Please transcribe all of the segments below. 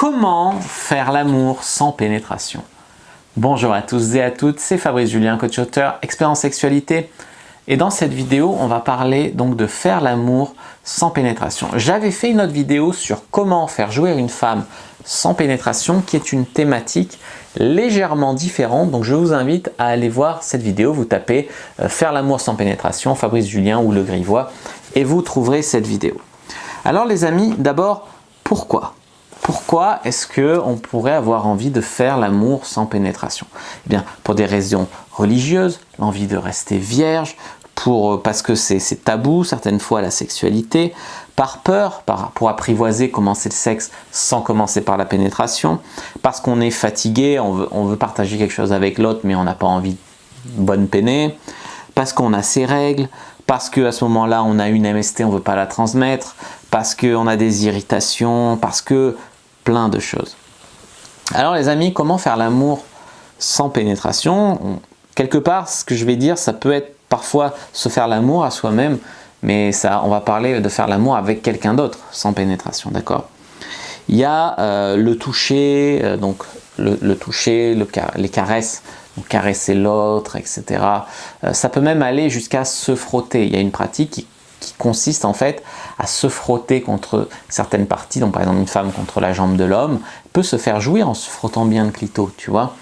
Comment faire l'amour sans pénétration? Bonjour à tous et à toutes, c'est Fabrice Julien, coach auteur, expert en sexualité. Et dans cette vidéo, on va parler donc de faire l'amour sans pénétration. J'avais fait une autre vidéo sur comment faire jouir une femme sans pénétration, qui est une thématique légèrement différente. Donc je vous invite à aller voir cette vidéo. Vous tapez faire l'amour sans pénétration, Fabrice Julien ou Le Grivois, et vous trouverez cette vidéo. Alors les amis, d'abord, pourquoi? Pourquoi est-ce qu'on pourrait avoir envie de faire l'amour sans pénétration? Eh bien, pour des raisons religieuses, l'envie de rester vierge, parce que c'est tabou certaines fois la sexualité, par peur, pour apprivoiser commencer le sexe sans commencer par la pénétration, parce qu'on est fatigué, on veut partager quelque chose avec l'autre mais on n'a pas envie de bonne péné, parce qu'on a ses règles, parce qu'à ce moment-là on a une MST, on ne veut pas la transmettre, parce qu'on a des irritations, parce que plein de choses. Alors les amis, comment faire l'amour sans pénétration? Quelque part, ce que je vais dire, ça peut être parfois se faire l'amour à soi-même, mais ça, on va parler de faire l'amour avec quelqu'un d'autre sans pénétration, d'accord? Il y a le toucher, donc le toucher, les caresses, donc caresser l'autre, etc. Ça peut même aller jusqu'à se frotter. Il y a une pratique qui consiste en fait à se frotter contre certaines parties, donc par exemple une femme contre la jambe de l'homme peut se faire jouir en se frottant bien le clito, tu vois.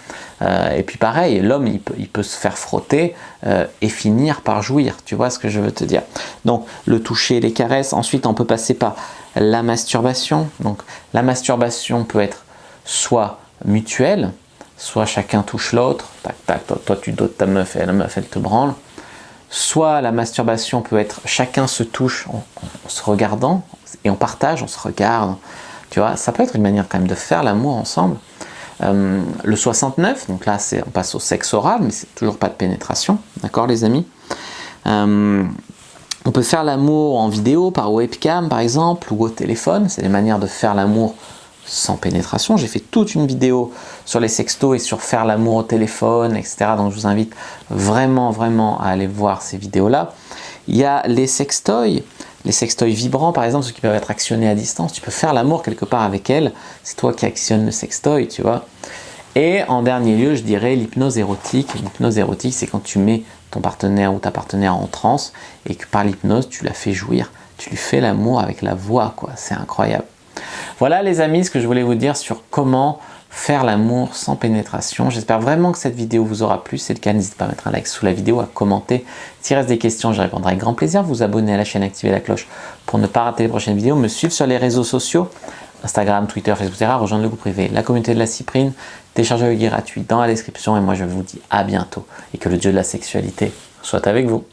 Et puis pareil, l'homme il peut se faire frotter et finir par jouir, tu vois ce que je veux te dire. Donc le toucher, les caresses, ensuite on peut passer par la masturbation. Donc la masturbation peut être soit mutuelle, soit chacun touche l'autre, tac tac, toi tu dotes ta meuf et la meuf elle te branle. Soit la masturbation peut être chacun se touche en se regardant et on partage, on se regarde, tu vois, ça peut être une manière quand même de faire l'amour ensemble. Le 69, donc là on passe au sexe oral, mais c'est toujours pas de pénétration, d'accord les amis. On peut faire l'amour en vidéo, par webcam par exemple, ou au téléphone, c'est des manières de faire l'amour sans pénétration. J'ai fait toute une vidéo sur les sextos et sur faire l'amour au téléphone, etc. Donc je vous invite vraiment à aller voir ces vidéos-là. Il y a les sextoys vibrants par exemple, ceux qui peuvent être actionnés à distance. Tu peux faire l'amour quelque part avec elle, c'est toi qui actionnes le sextoy, tu vois. Et en dernier lieu, je dirais l'hypnose érotique. L'hypnose érotique, c'est quand tu mets ton partenaire ou ta partenaire en transe et que par l'hypnose, tu la fais jouir. Tu lui fais l'amour avec la voix, quoi. C'est incroyable. Voilà les amis, ce que je voulais vous dire sur comment faire l'amour sans pénétration. J'espère vraiment que cette vidéo vous aura plu. Si c'est le cas, n'hésitez pas à mettre un like sous la vidéo, à commenter. S'il reste des questions, je répondrai avec grand plaisir. Vous abonner à la chaîne, activer la cloche pour ne pas rater les prochaines vidéos. Me suivre sur les réseaux sociaux, Instagram, Twitter, Facebook, etc. Rejoindre le groupe privé, la communauté de la Cyprine. Télécharger le guide gratuit dans la description. Et moi, je vous dis à bientôt. Et que le dieu de la sexualité soit avec vous.